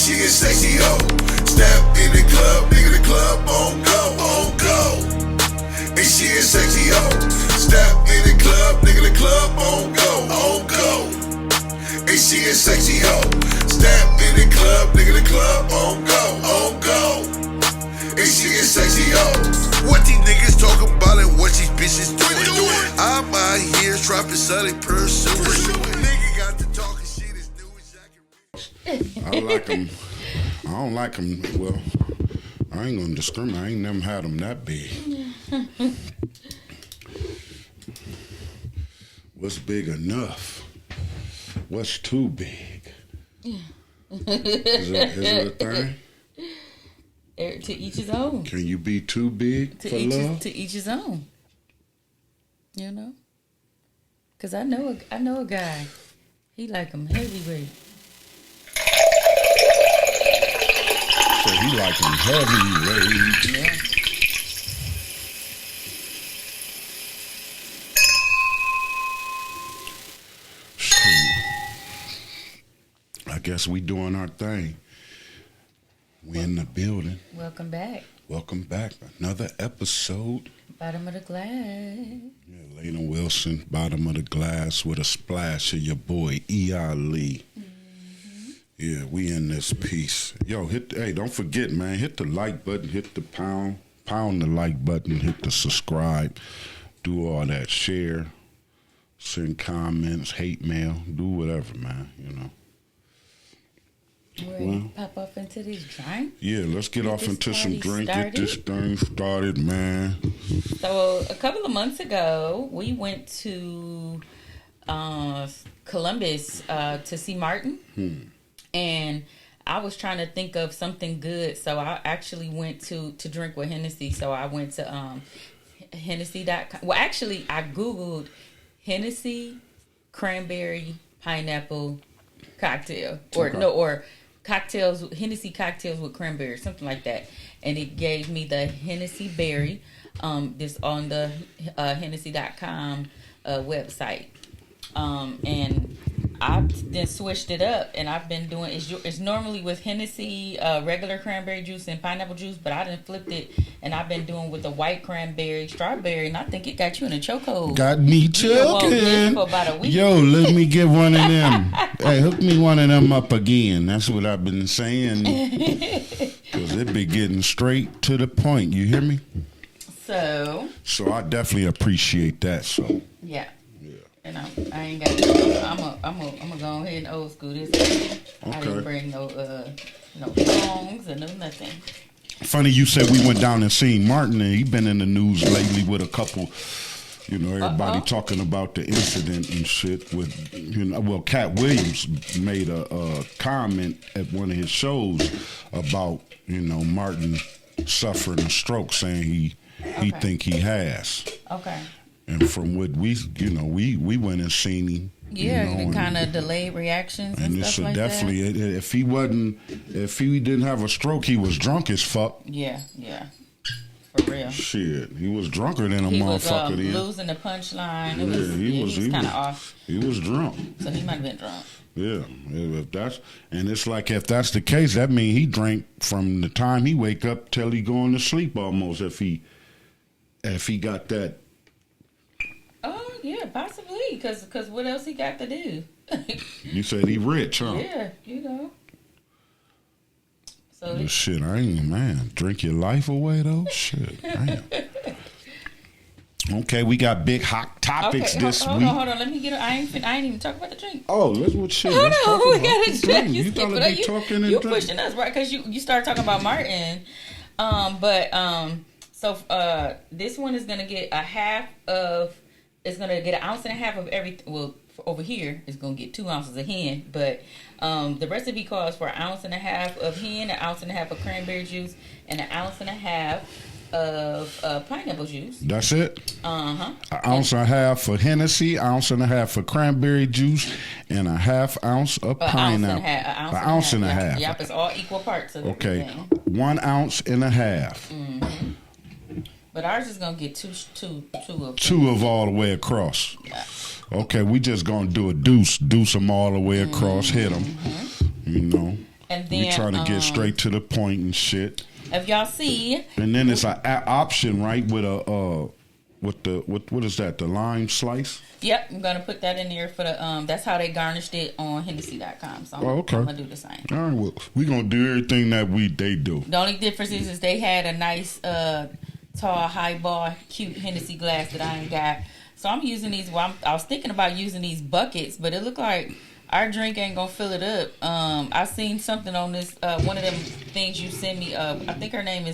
she a sexy hoe. Step in the club, nigga, the club on go, on go. And she a sexy hoe. Step in the club, nigga, the club on go, on go. And she a sexy hoe. Step in the club, nigga, the club on go, on go. And she a sexy hoe. What these niggas talking about and what these bitches doing? I'm out here trapping, selling, pursuing. Nigga got to talking shit as new as I can. I like them. I don't like them. Well, I ain't gonna discriminate. I ain't never had them that big. What's big enough? What's too big? Is it a thing? To each his own. Can you be too big for love? To each his own. You know? Because I know a guy. He like them heavyweight. So he like them heavyweight. Yeah. I guess we doing our thing. We in the building. Welcome back. Welcome back. Another episode. Bottom of the glass. Yeah, Elaina Wilson, bottom of the glass with a splash of your boy E.Ali. Mm-hmm. Yeah, we in this piece. Yo, hey, don't forget, man, hit the like button, hit the pound the like button, hit the subscribe, do all that, share, send comments, hate mail, do whatever, man, you know. Well, pop off into this drink. Yeah, let's get off into some drink. Get this thing started, man. So a couple of months ago, we went to Columbus to see Martin, and I was trying to think of something good. So I actually went to drink with Hennessy. So I went to Hennessy.com. Well, actually, I Googled Hennessy cranberry pineapple cocktail, or cocktails, Hennessy cocktails with cranberry, something like that. And it gave me the Hennessy Berry, this on the Hennessy.com website. And I then switched it up, and I've been doing, it's normally with Hennessy, regular cranberry juice and pineapple juice, but I done flipped it, and I've been doing with the white cranberry, strawberry, and I think it got you in a chokehold. Got me choking. For about a week. Yo, let me get one of them. Hey, hook me one of them up again. That's what I've been saying. Because it be getting straight to the point. You hear me? So I definitely appreciate that. So yeah. And I ain't got. I'm gonna go ahead and old school this. Okay. I didn't bring no songs and no nothing. Funny you said we went down and seen Martin, and he been in the news lately with a couple. You know, everybody talking about the incident and shit with, you know, well, Cat Williams made a comment at one of his shows about, you know, Martin suffering a stroke, saying he think he has. Okay. And from what we went and seen him. Yeah, you know, kind of delayed reactions and stuff like definitely, that. If he didn't have a stroke, he was drunk as fuck. Yeah. For real. Shit, he was drunker than a motherfucker. He was losing the punchline. He was kind of off. He was drunk. So he might have been drunk. Yeah, it's like if that's the case, that means he drank from the time he wake up till he going to sleep almost. If he got that. Oh yeah, possibly. Because what else he got to do? You said he rich, huh? Yeah, you know. So shit, I ain't, man. Drink your life away though. Shit, damn. Okay, we got big hot topics this week. Hold on. Let me get. I ain't even talking about the drink. Oh, let's shit. Hold let's on, talk we about gotta the drink. You gotta be talking and you drink. pushing us right because you started talking about Martin. So this one is gonna get a half of. It's gonna get an ounce and a half of everything. Well, over here it's gonna get 2 ounces of hen, but the recipe calls for an ounce and a half of hen, an ounce and a half of cranberry juice, and an ounce and a half of pineapple juice. That's it? Uh-huh. An ounce and a half for Hennessy, ounce and a half for cranberry juice, and a half ounce of pineapple. An ounce and a half. Yep, it's all equal parts of everything. Okay, 1 ounce and a half. Mm-hmm. But ours is gonna get two of all the way across. Yeah. Okay, we just gonna do a deuce them all the way across, hit them. You know. And then we trying to get straight to the point and shit. If y'all see, and then it's an option, right, with a what is that? The lime slice. Yep, I'm gonna put that in there for the that's how they garnished it on Hennessy.com. So I'm gonna do the same. All right, well, we gonna do everything that they do. The only difference is they had a nice tall highball cute Hennessy glass that I ain't got. So I'm using these. Well, I was thinking about using these buckets, but it looked like our drink ain't gonna fill it up. I seen something on this one of them things you sent me. I think her name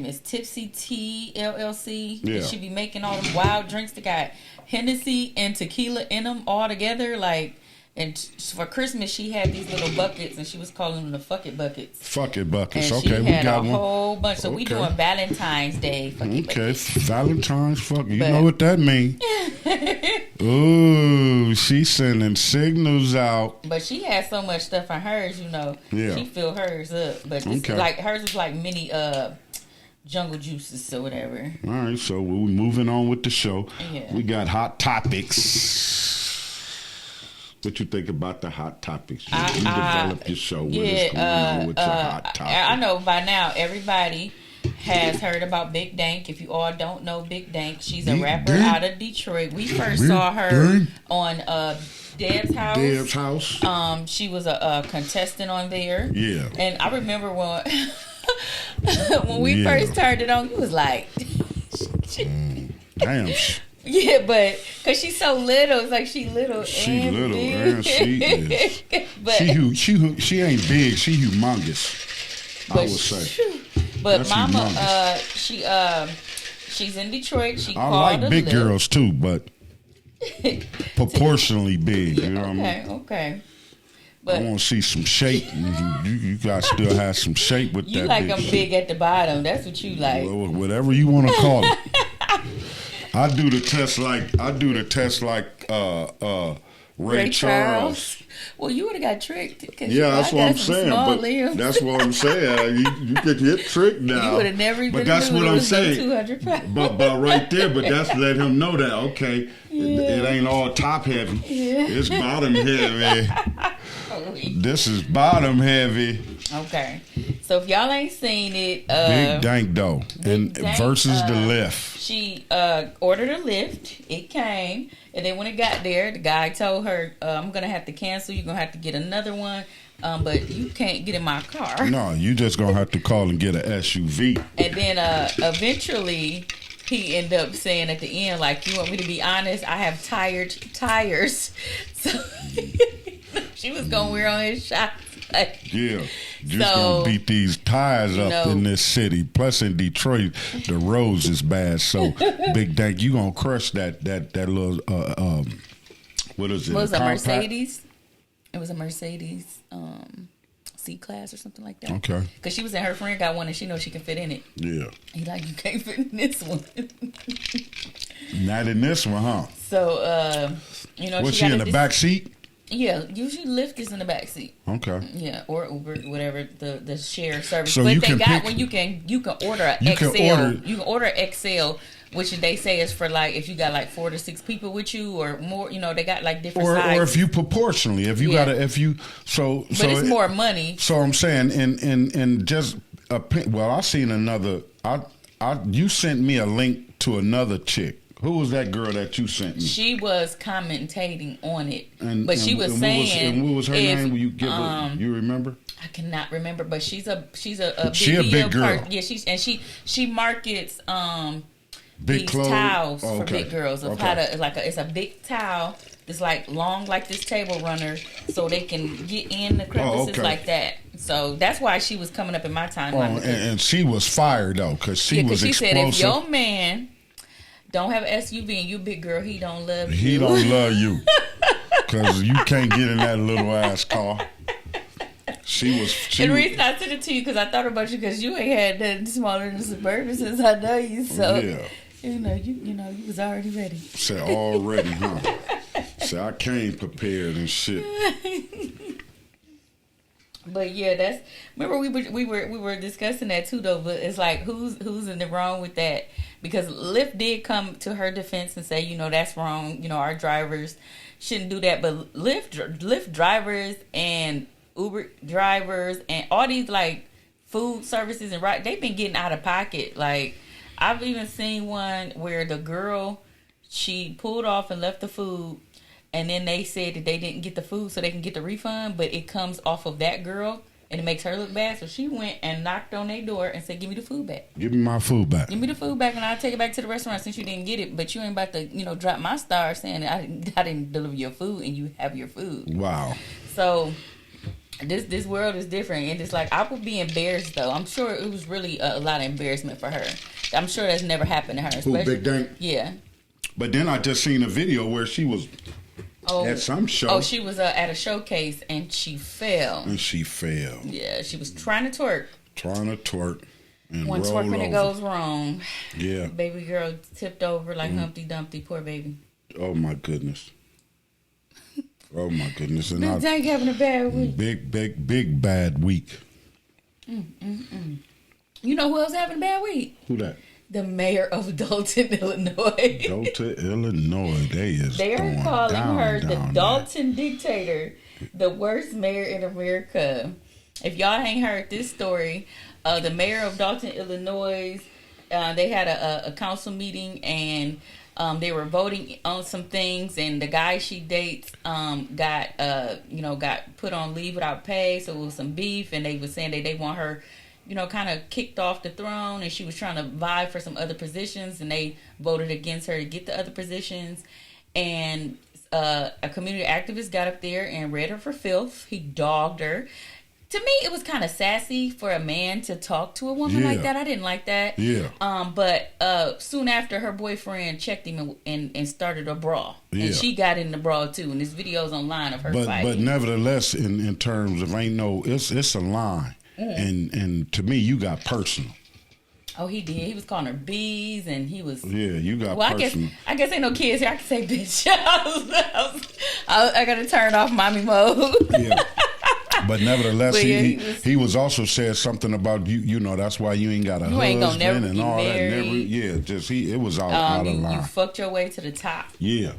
is Tipsy Tea LLC. Yeah. She be making all them wild drinks that got Hennessy and tequila in them all together. Like, and for Christmas she had these little buckets, and she was calling them the fuck it buckets. Fuck it buckets. And okay, she we had got a one. whole bunch. So we doing Valentine's Day. Fuck it buckets. Valentine's fuck. You know what that means? Ooh, she's sending signals out. But she had so much stuff on hers, Yeah. She filled hers up. But this like hers was like mini jungle juices or whatever. All right, so we're moving on with the show. Yeah. We got hot topics. What you think about the hot topics? You developed your show. What is going on with your hot topics? I know by now everybody has heard about Big Dank. If you all don't know Big Dank, she's a rapper out of Detroit. We first saw her on Deb's House. Deb's House. She was a contestant on there. Yeah. And I remember when we first turned it on, he was like, damn. yeah, but because she's so little, it's like she little. She and little, big. and she is. But she ain't big. She humongous. I would say. But that's Mama, humongous. she's in Detroit. She I called like big girls too, but proportionally big. You know what I mean? Okay. But I want to see some shape. You guys still have some shape with you that. like them big at the bottom. That's what you like. Well, whatever you want to call it. I do the test like Ray Charles. Well, you would have got tricked. Yeah, that's what I'm saying. But that's what I'm saying. You get tricked now. You would have never even. But that's what I'm saying. 200 pounds. But right there. But that's let him know that okay, it ain't all top heavy. Yeah. It's bottom heavy. This is bottom heavy. Okay, so if y'all ain't seen it, Big Dank though, versus the lift. She ordered a lift. It came, and then when it got there, the guy told her, "I'm gonna have to cancel. You're gonna have to get another one, but you can't get in my car." No, you just gonna have to call and get an SUV. And then eventually, he ended up saying at the end, like, "You want me to be honest? I have tired tires." So she was gonna wear on his shots. Yeah, just gonna beat these tires up in this city. Plus in Detroit, the roads is bad. So Big Dank, you gonna crush that little what is it? What was a Mercedes? It was a Mercedes C-Class or something like that. Okay. Because she was saying her friend got one and she knows she can fit in it. Yeah. He like, you can't fit in this one. Not in this one, huh? So was she in the back seat? Yeah, usually Lyft is in the back seat. Okay. Yeah, or Uber, whatever the share service. So but you they can got when you can order an XL. You can order XL, which they say is for like if you got like 4 to 6 people with you or more. They got like different sizes. Or if you proportionally, if it's more money. So I'm saying, and just I seen another. You sent me a link to another chick. Who was that girl that you sent me? She was commentating on it, but she was saying, what was her name? Will you give her? You remember? I cannot remember, but she's a big girl. Yeah, she markets big these clothes. towels for big girls of how to it's a big towel. It's like long like this table runner, so they can get in the crevices like that. So that's why she was coming up in my timeline. And she was fired though, because she was explosive. Said if your man don't have an SUV and you big girl, he don't love you. He don't love you because you can't get in that little ass car. The reason I sent it to you because I thought about you because you ain't had nothing smaller than a Suburban since I know you. So you was already ready. Said already, huh? Said I came prepared and shit. But yeah, remember we were discussing that too though. But it's like who's in the wrong with that? Because Lyft did come to her defense and say, that's wrong. Our drivers shouldn't do that. But Lyft drivers and Uber drivers and all these like food services and they've been getting out of pocket. Like I've even seen one where the girl, she pulled off and left the food, and then they said that they didn't get the food so they can get the refund, but it comes off of that girl and it makes her look bad. So she went and knocked on their door and said, "Give me the food back. Give me my food back. Give me the food back, and I'll take it back to the restaurant since you didn't get it. But you ain't about to, drop my star saying that I didn't deliver your food and you have your food." Wow. So this world is different, and it's like I would be embarrassed though. I'm sure it was really a lot of embarrassment for her. I'm sure that's never happened to her. Who, Big Dank? Yeah. But then I just seen a video where she was at some show. Oh, she was at a showcase and she fell. Yeah, she was trying to twerk. And when twerking it goes wrong. Yeah. Baby girl tipped over like Humpty Dumpty. Poor baby. Oh my goodness. And Big Dank having a bad week. Big bad week. You know who else having a bad week? Who that? The mayor of Dalton, Illinois. They are calling her the Dalton dictator, the worst mayor in America. If y'all ain't heard this story, the mayor of Dalton, Illinois, they had a council meeting and they were voting on some things, and the guy she dates got put on leave without pay, so it was some beef, and they were saying that they want her kind of kicked off the throne, and she was trying to vie for some other positions, and they voted against her to get the other positions. And a community activist got up there and read her for filth. He dogged her. To me, it was kind of sassy for a man to talk to a woman like that. I didn't like that. Yeah. But soon after, her boyfriend checked him and started a brawl. Yeah. And she got in the brawl too. And this video's online of her fighting. But nevertheless, in terms of it's a line. And to me, you got personal. Oh, he did. He was calling her bees, and he was. Yeah, you got personal. I guess ain't no kids here. I can say bitch. I got to turn off mommy mode. Yeah. But nevertheless, he was also said something about you. That's why you ain't got a husband ain't gonna never and all married. that. It was out of line. You fucked your way to the top. Yeah.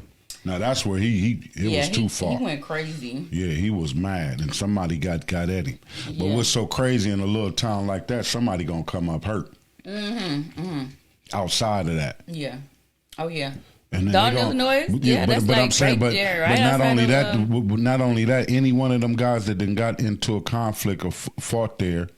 Now that's where it was too far. He went crazy. Yeah, he was mad, and somebody got at him. But what's so crazy in a little town like that? Somebody gonna come up hurt. Outside of that. Yeah. Oh yeah. And Dalton, Illinois. Yeah, that's but like I'm saying, right there, right not only that, any one of them guys that then got into a conflict or fought there,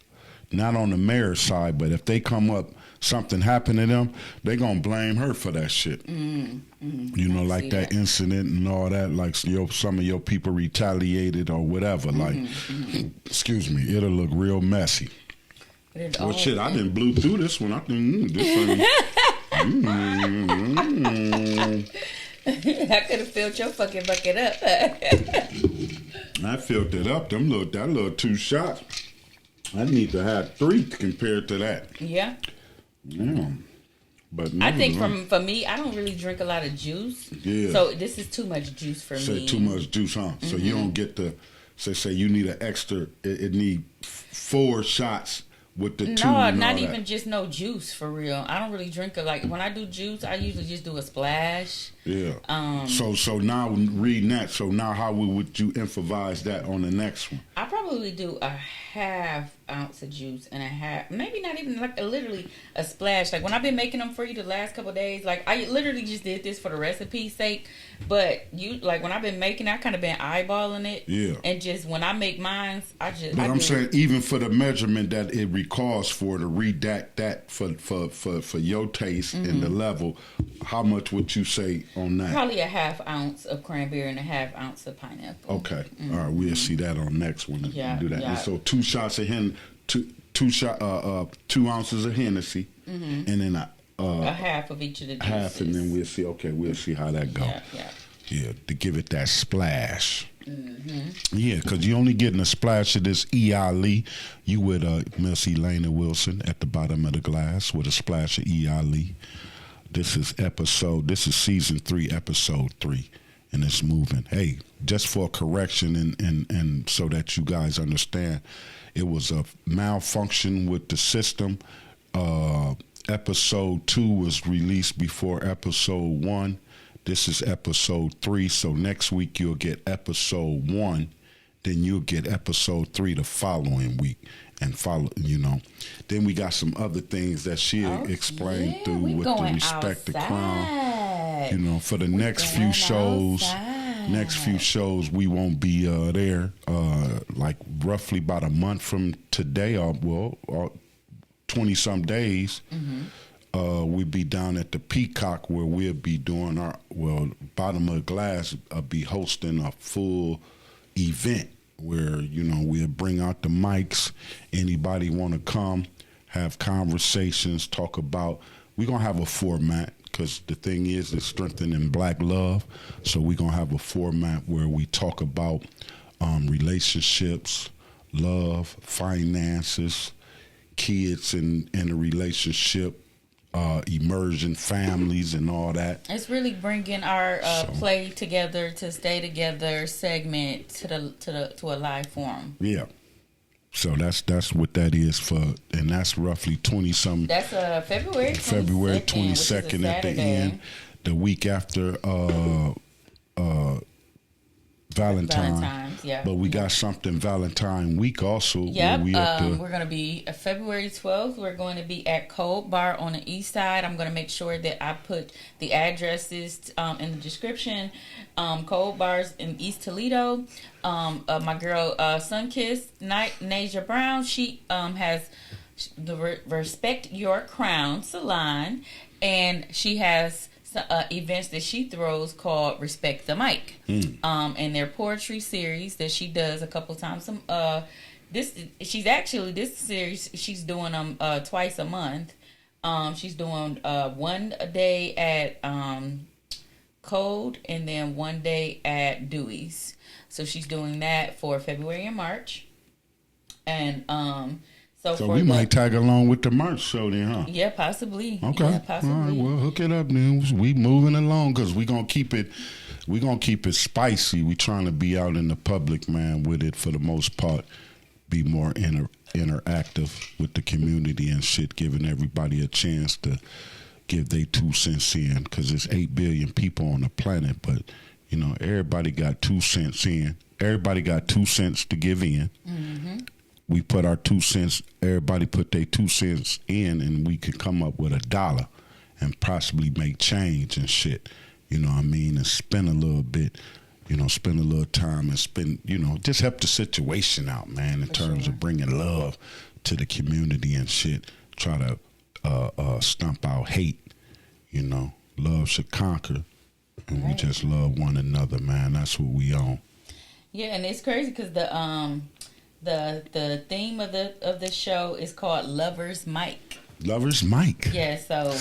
not on the mayor's side, but if they come up, something happened to them, they gonna blame her for that shit. Like that incident and all that, like some of your people retaliated or whatever. Excuse me, it'll look real messy. Well, shit, I didn't blew through this one. I think this one. I could have filled your fucking bucket up. I filled it up. That little 2 shots. I need to have 3 compared to that. Yeah. Yeah. But I think for me, I don't really drink a lot of juice. Yeah. So this is too much juice for me. Too much juice, huh? So you don't get the say you need an extra. It need 4 shots. With the no, not even just no juice for real. I don't really drink when I do juice, I usually just do a splash. Yeah. So now reading that. So now how would you improvise that on the next one? I probably do a half ounce of juice and a half, maybe not even literally a splash. Like when I've been making them for you the last couple of days, I literally just did this for the recipe's sake. But when I've been making, I kind of been eyeballing it. Yeah. And just when I make mine, But I'm saying even for the measurement that it requires for to redact that for your taste and the level, how much would you say on that? Probably a half ounce of cranberry and a half ounce of pineapple. Okay. All right. We'll see that on next one. Yeah. Do that. Yeah. So 2 shots of 2 ounces of Hennessy, and then a half of each of the juices. Half, and then we'll see. Okay, we'll see how that goes. Yeah, to give it that splash. Yeah, because you're only getting a splash of this E.Ali. You with Miss Elaina Wilson at the bottom of the glass with a splash of E.Ali. This is season 3, episode 3, and it's moving. Hey, just for correction and so that you guys understand, it was a malfunction with the system. Episode 2 was released before episode 1. This is episode 3, so next week you'll get episode 1, then you'll get episode 3 the following week. And follow, Then we got some other things that she'll explain through with the Respect the Crown. For the next few shows. Next few shows, we won't be there. Like roughly about a month from today, 20-some days, we'll be down at the Peacock where we'll be doing Bottom of the Glass be hosting a full event where, we'll bring out the mics. Anybody want to come, have conversations, talk about, we're going to have a format. Because the thing is, it's strengthening Black love. So we're going to have a format where we talk about relationships, love, finances, kids in a relationship, emerging families and all that. It's really bringing our play together to stay together segment to a live forum. Yeah. So that's what that is for, and that's roughly 20-some. That's February 22nd at the end, the week after Valentine's. Yeah. But we got something Valentine week also. Yep. We're going to be February 12th. We're going to be at Cold Bar on the east side. I'm going to make sure that I put the addresses in the description. Cold Bars in East Toledo. My girl Sunkissed Nasia Brown, she has the Respect Your Crown salon, and she has events that she throws called Respect the Mic, and their poetry series that she does a couple times. This series she's doing them twice a month. She's doing one a day at Code and then one day at Dewey's. So she's doing that for February and March, and So we might tag along with the March show then, huh? Yeah, possibly. Okay. Yeah, possibly. All right. Well, hook it up then. We moving along because we gonna keep it spicy. We trying to be out in the public, man, with it for the most part. Be more interactive with the community and shit, giving everybody a chance to give their 2 cents in, because there's 8 billion people on the planet, but everybody got 2 cents in. Everybody got 2 cents to give in. Mm-hmm. We put our 2 cents, everybody put their 2 cents in, and we could come up with $1 and possibly make change and shit. And spend a little bit, spend a little time and spend, just help the situation out, man, in terms of bringing love to the community and shit. Try to stomp out hate, love should conquer, and we just love one another, man. That's what we on. Yeah, and it's crazy because the theme of the show is called Lover's Mic. Lover's Mic. Yeah, so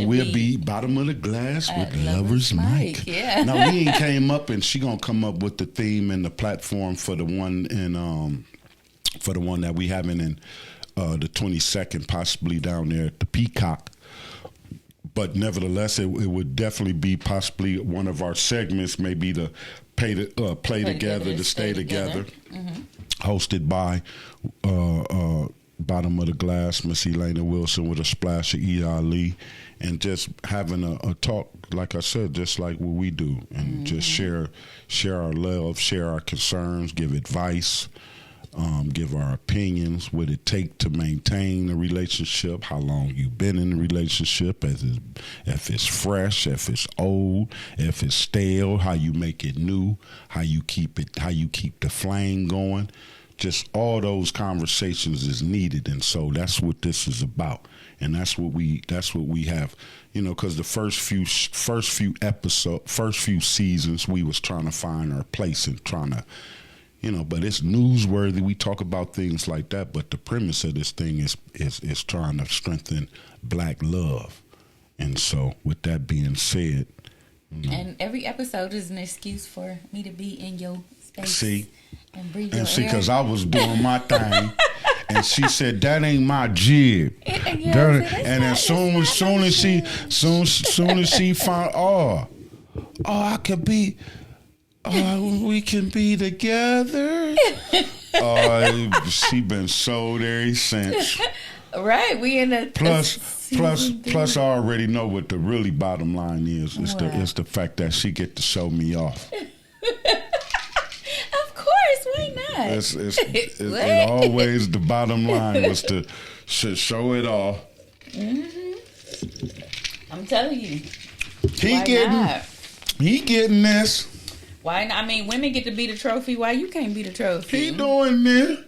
we'll be bottom of the glass with Lover's Mic. Yeah. Now we ain't came up, and she gonna come up with the theme and the platform for the one that we having in the 22nd, possibly down there at the Peacock. But nevertheless, it would definitely be possibly one of our segments, maybe the play together, to stay together. Mm-hmm. Hosted by Bottom of the Glass, Miss Elaina Wilson, with a splash of E.Ali, and just having a talk, like I said, just like what we do, and just share our love, share our concerns, give advice, give our opinions, what it take to maintain a relationship, how long you've been in a relationship, if it's fresh, if it's old, if it's stale, how you make it new, how you keep the flame going. Just all those conversations is needed, and so that's what this is about, and that's what we have, because the first few seasons we was trying to find our place and trying to, but it's newsworthy. We talk about things like that, but the premise of this thing is trying to strengthen Black love, and so with that being said, and every episode is an excuse for me to be in your space. See. And breathe and see, because I was doing my thing, and she said that ain't my jib. And as soon as she found, I could be, we can be together. She been sold ever since. Right, we in a plus I already know what the really bottom line is. It's the fact that she get to show me off. Of course, why It always the bottom line was to show it all. I'm telling you. He getting this. Why not? I mean, women get to beat a trophy. Why you can't beat a trophy? He doing this.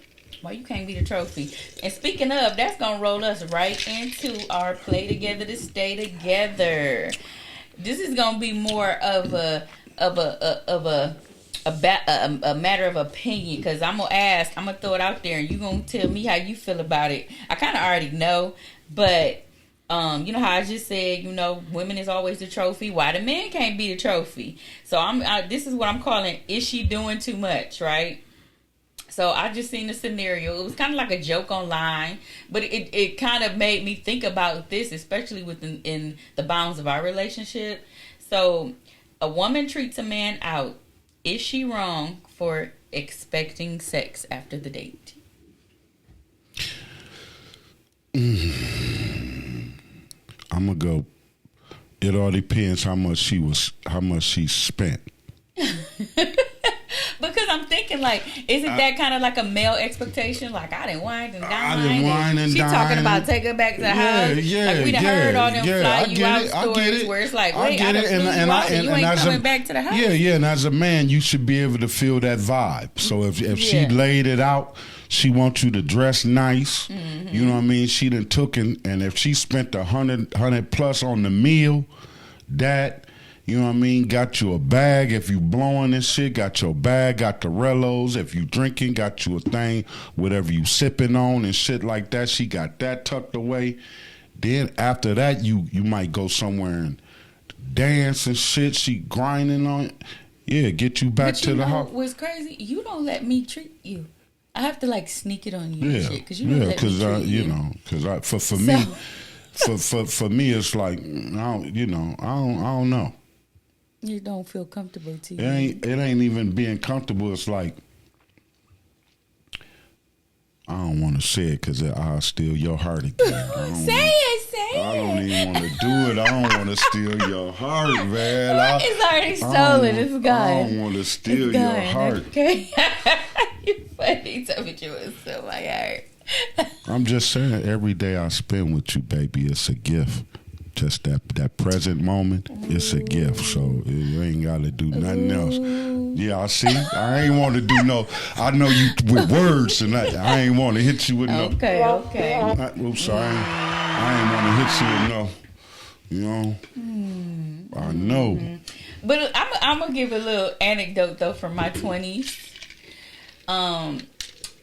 Why you can't beat a trophy? And speaking of, that's gonna roll us right into our play together to stay together. This is gonna be more of a matter of opinion, because I'm gonna throw it out there, and you gonna tell me how you feel about it. I kind of already know, but you know how I just said, women is always the trophy. Why the men can't be the trophy? So this is what I'm calling, is she doing too much, right? So I just seen the scenario. It was kind of like a joke online, but it kind of made me think about this, especially in the bounds of our relationship. So a woman treats a man out. Is she wrong for expecting sex after the date? I'm gonna go. It all depends how much she spent. Because I'm thinking, like, isn't that kind of like a male expectation? Like, I didn't wine and dine. I didn't wine and she dine. talking about take her back to the house. Like, we done heard all them fly you out stories where it's like, wait, I done flew you out and you ain't coming back to the house. Yeah, and as a man, you should be able to feel that vibe. So if she laid it out, she wants you to dress nice. Mm-hmm. You know what I mean? She done took and if she spent $100 plus on the meal, that... You know what I mean? Got you a bag. If you blowing this shit, got your bag, got the Rellos. If you drinking, got you a thing, whatever you sipping on and shit like that. She got that tucked away. Then after that, you might go somewhere and dance and shit. She grinding on it. Yeah, get you back to the house. What's crazy? You don't let me treat you. I have to like sneak it on you and shit, because you don't let me treat you. Because for me, for me, it's like I don't know. You don't feel comfortable to you. It ain't even being comfortable. It's like, I don't want to say it because I'll steal your heart again. Say it. I don't even want to do it. I don't want to steal your heart, man. It's already stolen. It's gone. I don't want to steal your heart. Okay. You funny. Tell me you would steal my heart. I'm just saying, every day I spend with you, baby, it's a gift. Just that present moment, it's a gift. So you ain't got to do nothing else. Yeah, I see. I ain't want to do no. I know you with words and I ain't want to hit you with no. Okay. Oops, sorry. I ain't want to hit you with no. You know. I know. But I'm gonna give a little anecdote though from my 20s.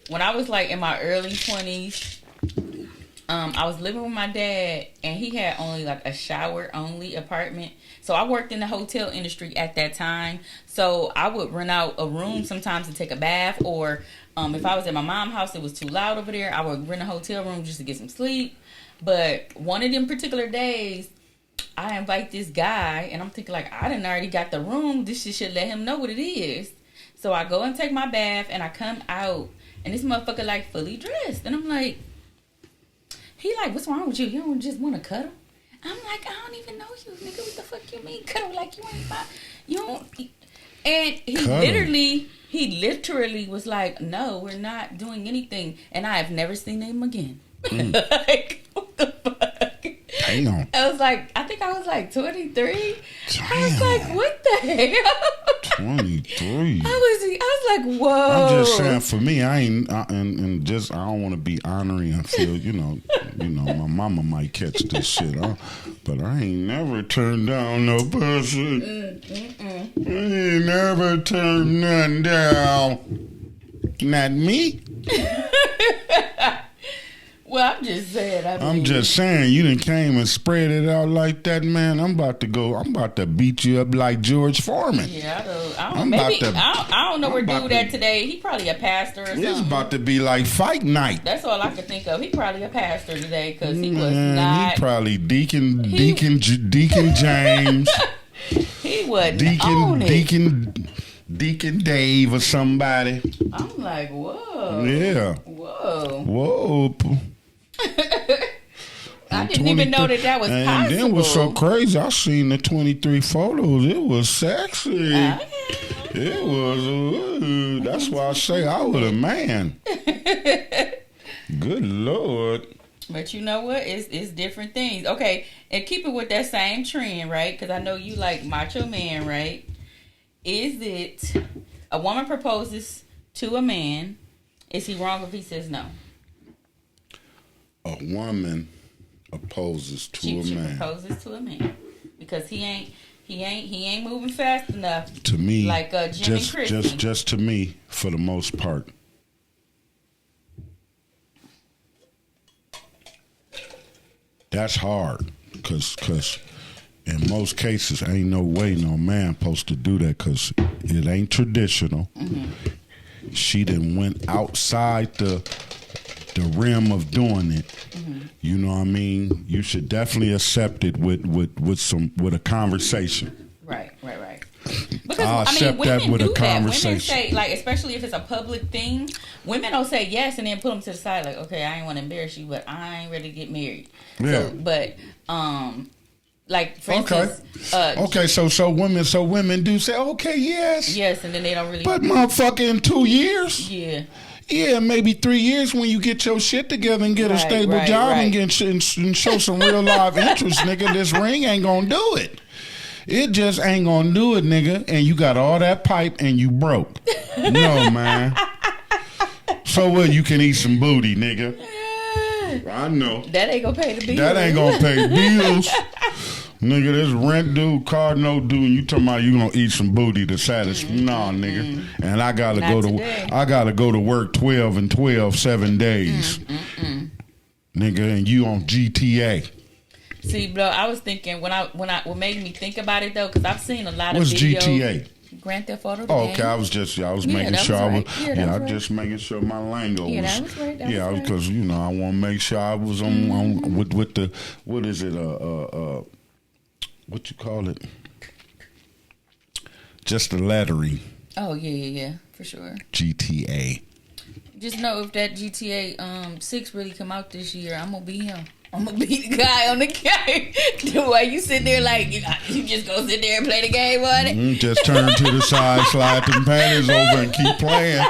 When I was like in my early 20s. I was living with my dad, and he had only like a shower-only apartment. So I worked in the hotel industry at that time. So I would rent out a room sometimes to take a bath, or if I was at my mom's house, it was too loud over there, I would rent a hotel room just to get some sleep. But one of them particular days, I invite this guy, and I'm thinking like, I done already got the room. This shit should let him know what it is. So I go and take my bath, and I come out, and this motherfucker like fully dressed, and I'm like. He like, what's wrong with you? You don't just want to cuddle? I'm like, I don't even know you, nigga. What the fuck you mean cuddle? Like you ain't fine. You don't. And he literally was like, no, we're not doing anything. And I have never seen him again. Like, what the fuck? Damn. I was like, I think I was like 23. Damn. I was like, what the hell? 23. I was like, whoa. I'm just saying, for me, I don't want to be honorary until, my mama might catch this shit. But I ain't never turned down no person. I ain't never turned nothing down. Not me. Well, I'm just saying. I'm just saying, you done came and spread it out like that, man. I'm about to beat you up like George Foreman. Yeah, I don't know where dude at today. He probably a pastor or something. It's about to be like fight night. That's all I could think of. He probably a pastor today because he was not. He probably Deacon James. He wasn't Deacon Dave or somebody. I'm like, whoa. Yeah. Whoa. I didn't even know that was possible. And then it was so crazy. I seen the 23 photos. It was sexy. It was. That's why I say I was a man. Good Lord. But you know what? It's different things. Okay, and keep it with that same trend, right? Because I know you like macho man, right? Is it a woman proposes to a man? Is he wrong if he says no? A woman opposes to a man. She proposes to a man because he ain't moving fast enough. To me, like Jim and Christy. Just to me, for the most part. That's hard, cause in most cases, ain't no way no man supposed to do that, cause it ain't traditional. Mm-hmm. She done went outside the rim of doing it. Mm-hmm. You know what I mean? You should definitely accept it with a conversation. Right. Because women do that. Women say, like, especially if it's a public thing, women don't say yes and then put them to the side, like, okay, I ain't want to embarrass you, but I ain't ready to get married. Yeah. Like for instance, so women do say, okay, yes, and then they don't really. But motherfucker, in 2 years, yeah, maybe 3 years when you get your shit together and get a stable job and show some real live interest, nigga, this ring ain't gonna do it. It just ain't gonna do it, nigga. And you got all that pipe and you broke. No, man. So what? You can eat some booty, nigga. I know. That ain't gonna pay the bills. That ain't gonna pay bills. Nigga, this rent due, car note due, and you talking about you gonna eat some booty to satisfy? Nah, nigga. And I gotta go to work 12 and 12, 7 days. Nigga, and you on GTA. See, bro, I was thinking what made me think about it though, because I've seen a lot of videos. What's GTA? Grand Theft Auto. Okay, I was making sure. I was just making sure my lingo was. That was right. Because you know I want to make sure I was on with the what is it what you call it? Just the lettering. Oh yeah, for sure. GTA. Just know if that GTA 6 really come out this year, I'm gonna be him. I'm gonna be the guy on the game. The way you sit there, like you just go sit there and play the game on it. Just turn to the side, slide them panties over, and keep playing.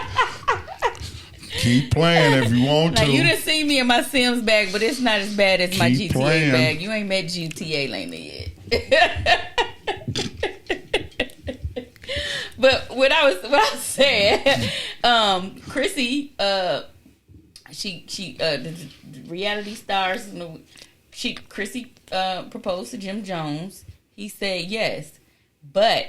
Keep playing if you want to. Now you done see me in my Sims bag, but it's not as bad as my GTA playing. Bag. You ain't met GTA Elaina yet. But what I was saying, Chrissy, she the reality stars. Chrissy proposed to Jim Jones. He said yes, but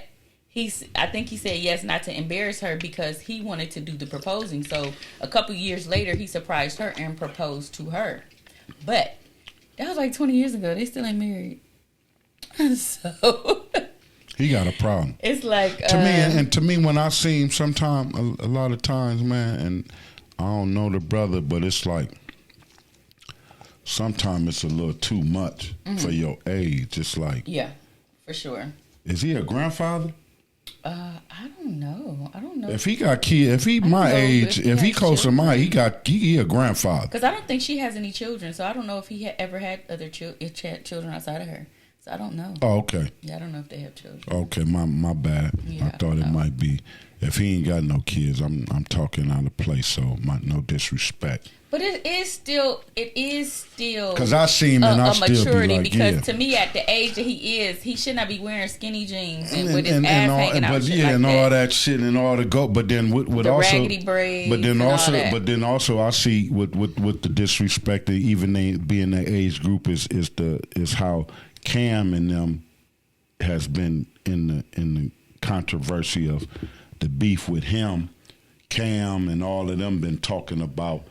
I think he said yes not to embarrass her because he wanted to do the proposing. So a couple years later, he surprised her and proposed to her. But that was like 20 years ago. They still ain't married. So he got a problem. It's like to me, when I see him, sometimes a lot of times, man, and I don't know the brother, but it's like sometimes it's a little too much for your age. It's like for sure. Is he a grandfather? I don't know. If he got kids, if he my age, if he close to mine, he a grandfather. Because I don't think she has any children, so I don't know if he ever had other children outside of her. So I don't know. Oh, okay. Yeah, I don't know if they have children. Okay, my bad. Yeah, I thought it might be. If he ain't got no kids, I'm talking out of place. So no disrespect. But it is still because I see him and I still maturity, be like, because to me at the age that he should not be wearing skinny jeans and with his ass hanging out, and all that shit and all the go. But then with the also raggedy braids, but then also I see with the disrespect that even they being that age group is how Cam and them has been in the controversy of the beef with him. Cam and all of them been talking about.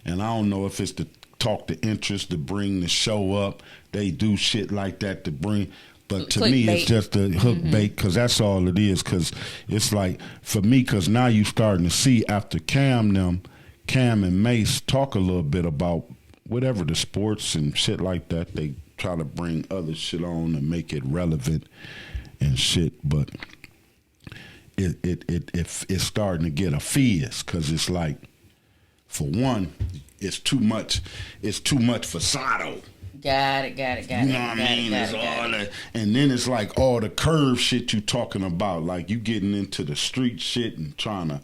And I don't know if it's to talk the interest, to bring the show up. They do shit like that to bring. But to me, it's just a hook bait, because that's all it is. Because it's like, for me, because now you starting to see after Cam and Mace talk a little bit about whatever the sports and shit like that. They try to bring other shit on and make it relevant and shit. But it's starting to get a fizz, because it's like, for one, it's too much. It's too much facado. Got it. You know what I mean? It's all that, and then it's like all the curve shit you talking about, like you getting into the street shit and trying to.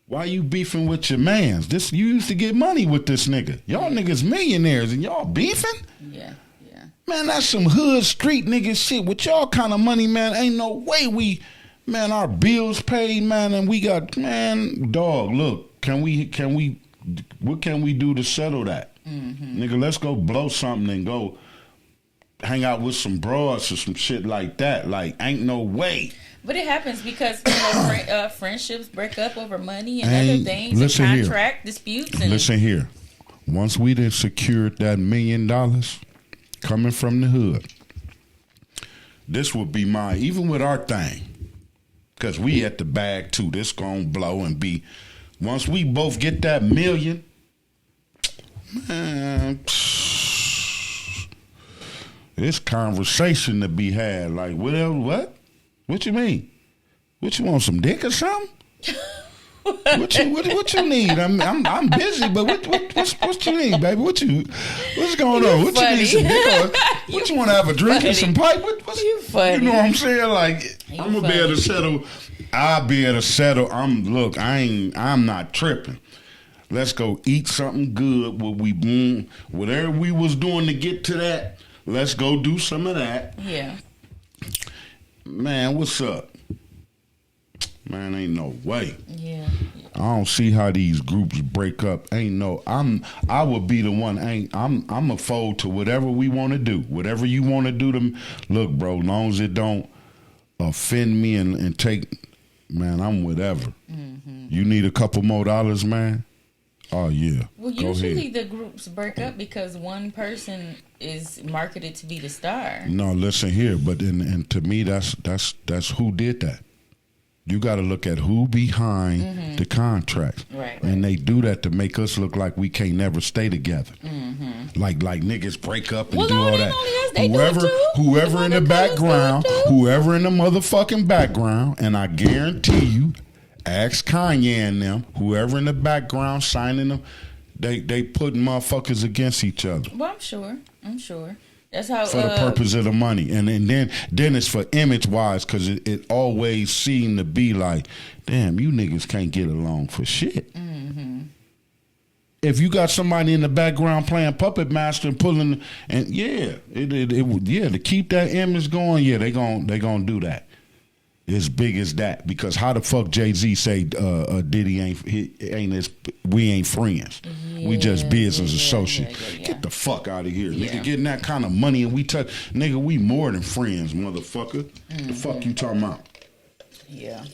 Why you beefing with your mans? This you used to get money with this nigga. Y'all niggas millionaires and y'all beefing? Yeah. Man, that's some hood street nigga shit. With y'all kind of money, man, ain't no way man, our bills paid, man, and we got, man, dog, look, what can we do to settle that? Mm-hmm. Nigga, let's go blow something and go hang out with some broads or some shit like that. Like, ain't no way. But it happens because friendships break up over money and other things, and contract disputes. And listen here. Once we done secured that $1 million coming from the hood, this would be mine, even with our thing. Because we at the bag too. This gonna blow and be. Once we both get that $1 million, man, it's conversation to be had. Like, what? What you mean? What you want, some dick or something? What you need? I'm busy, but what you need, baby? What's going on? What you need, some dick or what you want to have a drink and some pipe? You funny. You know what I'm saying? Like, I'm gonna be able to settle. I'll be able to settle. I'm not tripping. Let's go eat something good. Whatever we was doing to get to that, let's go do some of that. Yeah. Man, what's up? Man, ain't no way. Yeah. I don't see how these groups break up. I would be the one. I'm a fold to whatever we want to do. Whatever you want to do to me. Look, bro, as long as it don't offend me and take, man, I'm whatever. Mm-hmm. You need a couple more dollars, man? Oh, yeah. Well, usually the groups break up because one person is marketed to be the star. No, listen here, but and to me, that's who did that. You got to look at who behind the contracts. Right. And they do that to make us look like we can't never stay together. Mm-hmm. Like niggas break up and do all that. Whoever in the background, whoever in the motherfucking background, and I guarantee you, ask Kanye and them, whoever in the background signing them, they putting motherfuckers against each other. Well, I'm sure. That's how for the purpose of the money, and then it's for image wise, because it always seemed to be like, damn, you niggas can't get along for shit. Mm-hmm. If you got somebody in the background playing puppet master and pulling, and to keep that image going, they gonna do that. As big as that, because how the fuck Jay-Z say Diddy we ain't friends. Yeah, we just business associates. Yeah. Get the fuck out of here. Yeah. Nigga getting that kind of money and we more than friends, motherfucker. Mm-hmm. The fuck you talking about? Yeah.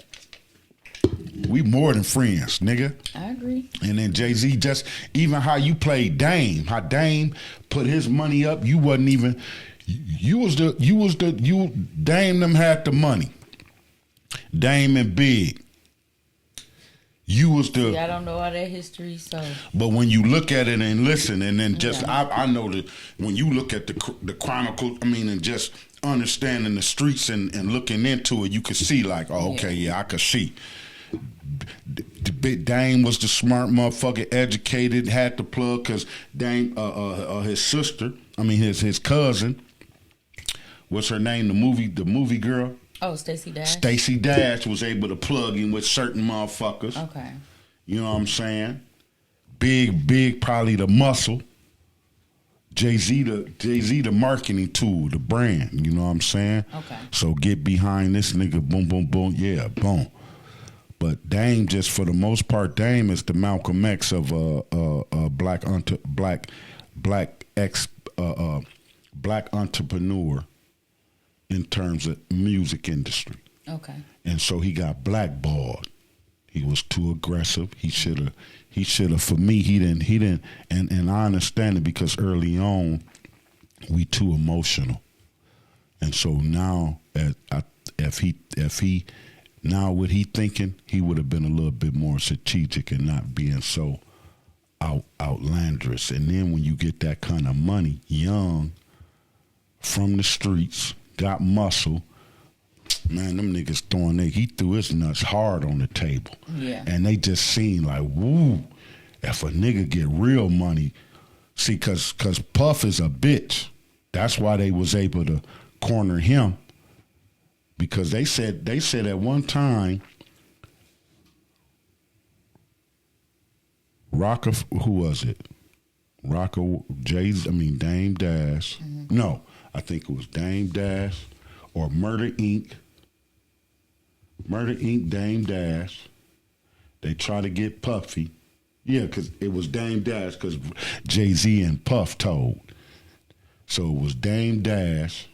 We more than friends, nigga. I agree. And then Jay-Z just, even how you played Dame, how Dame put his money up, you wasn't even, Dame them had the money. Dame and Big, you was the. I don't know all that history, so. But when you look at it and listen, and then just I know that when you look at the Chronicle, and just understanding the streets and looking into it, you could see like, oh, okay, I could see. Dame was the smart motherfucker, educated, had the plug, because Dame, his sister, his cousin, what's her name? The movie girl. Oh, Stacey Dash. Stacey Dash was able to plug in with certain motherfuckers. Okay. You know what I'm saying? Big, probably the muscle. Jay-Z the marketing tool, the brand. You know what I'm saying? Okay. So get behind this nigga, boom, boom, boom, yeah, boom. But Dame, just for the most part, Dame is the Malcolm X of black entrepreneur. In terms of music industry. Okay. And so he got blackballed. He was too aggressive. He should have, for me, he didn't, and I understand it because early on, we too emotional. And so now, if he, now what he thinking, he would have been a little bit more strategic and not being so outlandish. And then when you get that kind of money, young, from the streets, got muscle, man, them niggas he threw his nuts hard on the table. Yeah. And they just seen like, woo, if a nigga get real money, See, cause Puff is a bitch. That's why they was able to corner him. Because they said at one time, who was it? Dame Dash. Mm-hmm. No, I think it was Dame Dash or Murder Inc. Murder Inc. Dame Dash. They try to get Puffy. Yeah, because it was Dame Dash because Jay-Z and Puff told. So it was Dame Dash,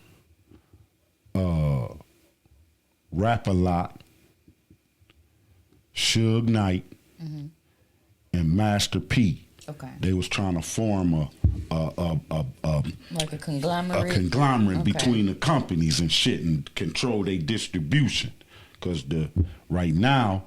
Rap-A-Lot, Suge Knight, mm-hmm. and Master P. Okay. They was trying to form a like a conglomerate. A conglomerate between the companies and shit and control their distribution. Because right now,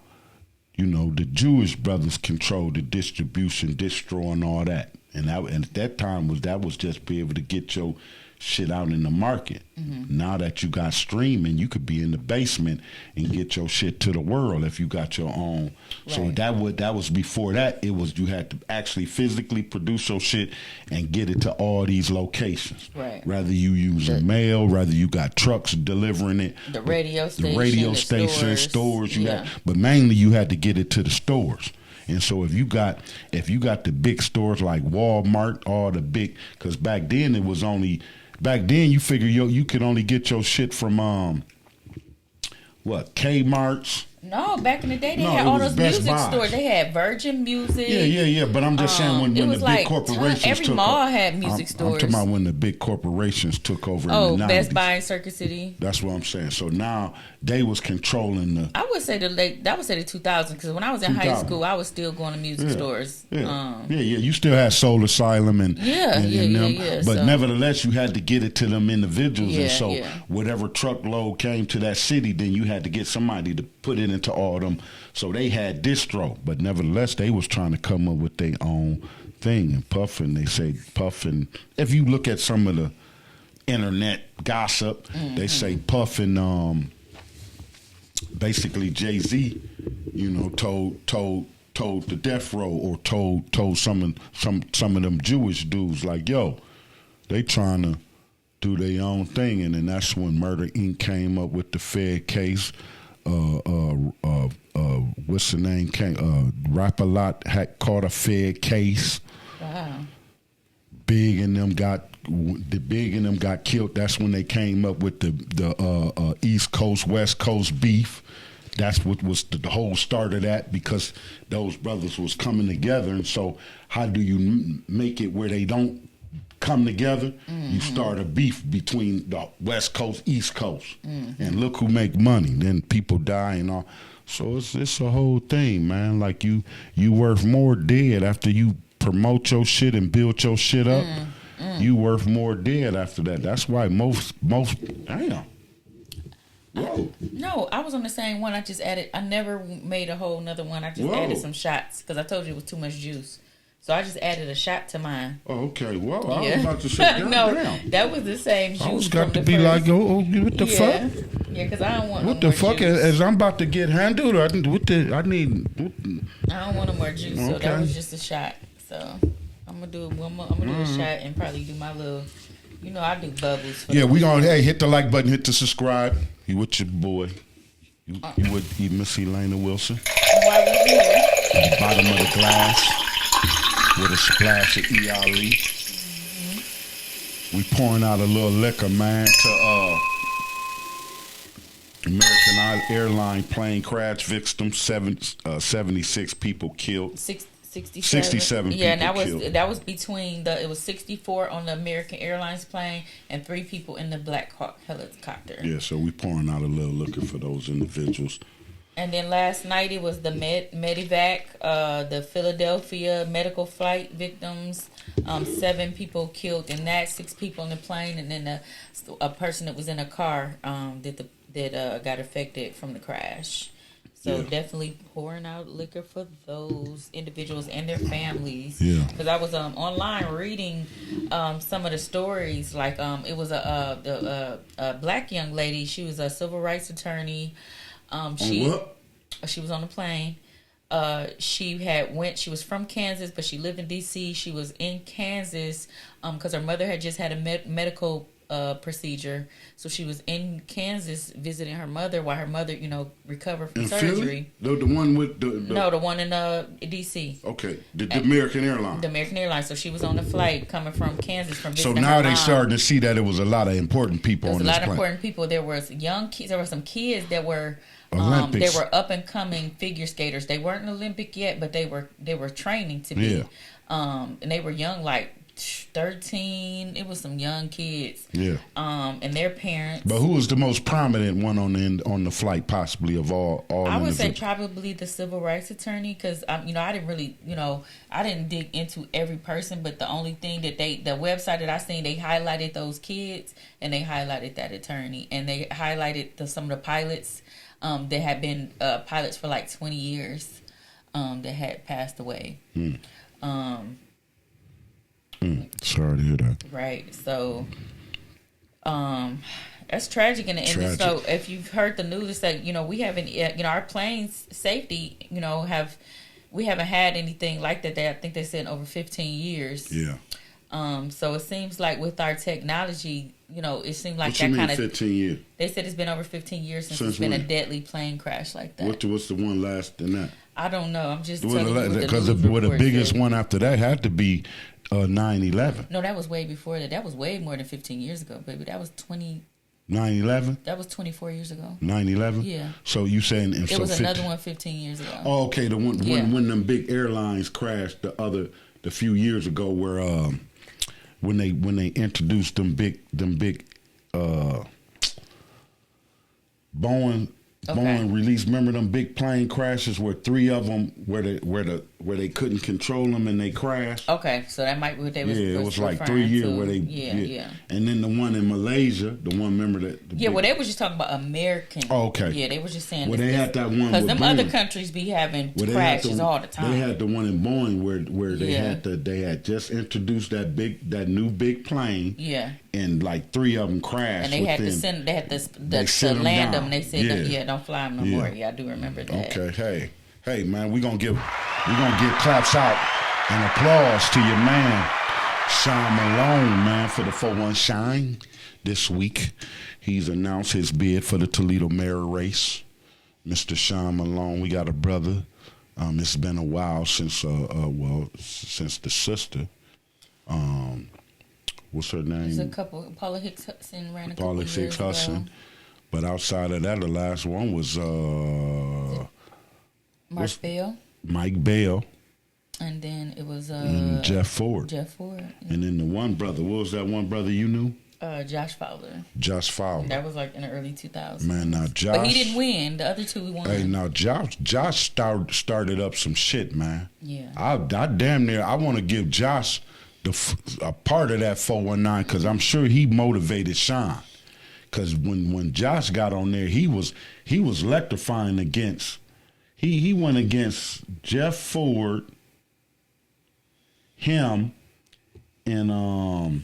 you know, the Jewish brothers control the distribution, distro, and all that. And at that time that was just be able to get your shit out in the market. Mm-hmm. Now that you got streaming, you could be in the basement and get your shit to the world if you got your own. Right. So that was before that. It was you had to actually physically produce your shit and get it to all these locations. Right. Rather you using mail, rather you got trucks delivering it. The radio station, stores. But mainly you had to get it to the stores. And so if you got the big stores like Walmart, all the big, because back then you figure you could only get your shit from Kmart's. No, back in the day they had all those music stores. They had Virgin Music. Yeah. But I'm just saying when the big corporations every mall had music stores. I'm talking about when the big corporations took over. In the 90s. Best Buy and Circuit City. That's what I'm saying. So now they was controlling the. I would say the 2000s because when I was in high school, I was still going to music stores. Yeah. You still had Soul Asylum and them, but nevertheless you had to get it to them individuals, and so whatever truckload came to that city, then you had to get somebody to put it into all of them. So they had distro, but nevertheless they was trying to come up with their own thing. And Puffin, they say Puffin. If you look at some of the internet gossip, mm-hmm. they say Puffin. Basically, Jay-Z, you know, told the death row or told some of them Jewish dudes like, yo, they trying to do their own thing, and then that's when Murder Inc. came up with the Fed case. What's the name? Rap-A-Lot had caught a Fed case. Wow. Big and them got killed. That's when they came up with the East Coast West Coast beef. That's what was the whole start of that, because those brothers was coming together. And so how do you make it where they don't come together? Mm-hmm. You start a beef between the West Coast, East Coast. Mm-hmm. And look who make money. Then people die and all. So it's a whole thing, man. Like you worth more dead after you promote your shit and build your shit up. You worth more dead after that. That's why most damn. Whoa. No, I was on the same one. I never made a whole nother one. I just added some shots because I told you it was too much juice. So I just added a shot to mine. Oh, okay. Well, I was about to say, no, that was the same juice. I was got to be first. Like, what the fuck? Yeah, because I don't want what the fuck juice. As I'm about to get handled. I don't want no more juice. Okay. So that was just a shot. So I'm gonna do one more. I'm gonna do a shot and probably do my little. You know, I do bubbles. We gonna hit the like button, hit the subscribe. You with your boy. You with Miss Elaina Wilson. Why we here? At the bottom of the glass. With a splash of E.Ali. Mm-hmm. We pouring out a little liquor, man, to American Airlines plane crash victims, 76 people killed. 67 yeah, people and killed. That was between it was 64 on the American Airlines plane and 3 people in the Black Hawk helicopter. Yeah, so we pouring out a little liquor for those individuals. And then last night it was the Medivac, the Philadelphia medical flight victims. 7 people killed in that, 6 people on the plane, and then a person that was in a car that got affected from the crash. So definitely pouring out liquor for those individuals and their families. Yeah. Because I was online reading some of the stories. Like it was a black young lady. She was a civil rights attorney. She was on the plane. She was from Kansas, but she lived in DC. She was in Kansas because her mother had just had a medical procedure, so she was in Kansas visiting her mother while her mother, recovered from surgery. Philly? The one with the one in DC. Okay, the American Airlines. The American Airlines. So she was on a flight coming from Kansas from So visiting now her they mom. starting to see that it was a lot of important people on this plane. There was a lot of important people. There was young kids. There were some kids that were Olympics. they were up and coming figure skaters. They weren't Olympic yet, but they were training to be. Yeah. And they were young, like 13. It was some young kids. Yeah. And their parents. But who was the most prominent one on the flight, possibly of all? I would say probably the civil rights attorney, because I didn't really, I didn't dig into every person, but the only thing that the website that I seen, they highlighted those kids and they highlighted that attorney and they highlighted some of the pilots that had been pilots for like 20 years that had passed away. Sorry to hear that. Right. So, that's tragic. And so if you've heard the news, it's like, we haven't, our planes safety, we haven't had anything like that. I think they said in over 15 years. Yeah. So it seems like with our technology, it seemed like what that kind of 15 years. They said it's been over 15 years since it's been a deadly plane crash like that. What's the one last than that? I don't know. I'm just telling you because the biggest one after that had to be 9/11. No, that was way before that. That was way more than 15 years ago, baby. That was 9/11. That was 24 years ago. 9/11. Yeah. So you saying it was another one 15 years ago? Oh, okay. The one when them big airlines crashed the few years ago, where when they introduced them big Boeing released. Remember them big plane crashes where three of them where they couldn't control them and they crashed. Okay, so that might be what they was. Yeah, it was like 3 years where they. Yeah. And then the one in Malaysia, the one remember that. Well, they was just talking about American. Oh, okay. Yeah, they was just saying. Well, they had that one because them Boeing. Other countries be having crashes all the time. They had the one in Boeing where they had just introduced that new big plane. Yeah. And like three of them crashed. And they had to land them. And they said, don't fly them no more. Yeah, I do remember that. Okay, hey, man, we're gonna give claps out and applause to your man, Shawn Mahone, man, for the 4-1 Shine this week. He's announced his bid for the Toledo mayor race. Mr. Shawn Mahone, we got a brother. It's been a while since the sister. What's her name? There's a couple. Paula Hicks Hudson ran a couple years ago. But outside of that, the last one was Mike Bell. And then it was and Jeff Ford. Yeah. And then the one brother, what was that one brother you knew? Josh Fowler. Josh Fowler. That was like in the early 2000s. Man, now Josh. But he didn't win. The other two won. Hey, now Josh started up some shit, man. Yeah. I damn near, I want to give Josh a part of that 419 because I'm sure he motivated Shawn. Because when Josh got on there, he was electrifying against. He went against Jeff Ford, him, and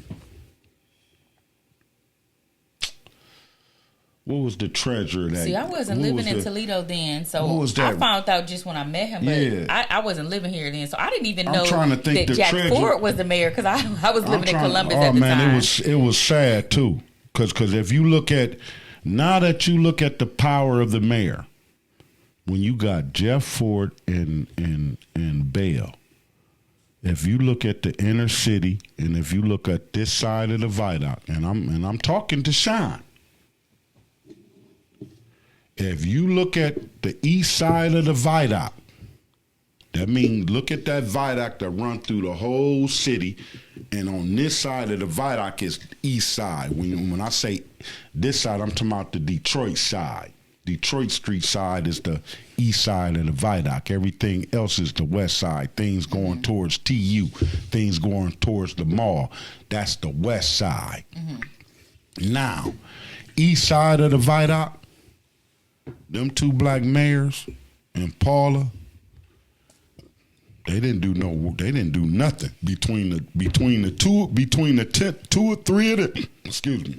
what was the treasurer that? See, I wasn't living in Toledo then, so what was that? I found out just when I met him. But I wasn't living here then, so I didn't even know that Jack Ford was the mayor because I was living in Columbus at the time. it was sad too, because if you look at now that you look at the power of the mayor, when you got Jeff Ford and Bell, if you look at the inner city and if you look at this side of the viaduct, and I'm talking to Shawn. If you look at the east side of the viaduct, that means look at that viaduct that run through the whole city, and on this side of the viaduct is east side. When I say this side, I'm talking about the Detroit side. Detroit Street side is the east side of the viaduct. Everything else is the west side. Things going towards TU, things going towards the mall. That's the west side. Mm-hmm. Now, east side of the viaduct, them two black mayors and Paula, they didn't do nothing between the two or three of them. Excuse me.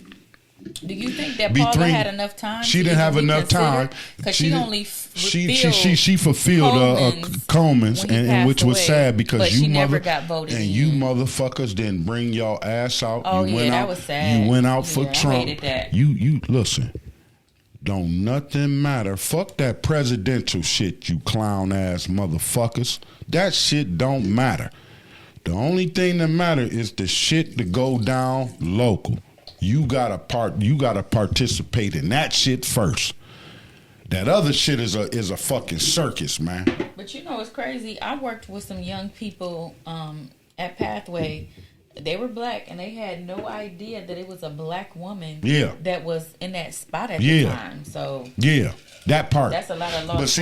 Do you think that Paula had enough time? She didn't have enough time because she only she fulfilled Coleman's, and which was sad because you never got voted and in. you motherfuckers didn't bring your ass out. Oh you yeah, went that out, was sad. You went out for Trump. I hated that. You listen. Don't nothing matter. Fuck that presidential shit, you clown ass motherfuckers. That shit don't matter. The only thing that matter is the shit to go down local. You gotta participate in that shit first. That other shit is a fucking circus, man. But you know it's crazy. I worked with some young people at Pathway. They were black and they had no idea that it was a black woman that was in that spot at the time. So that part. That's a lot of lost.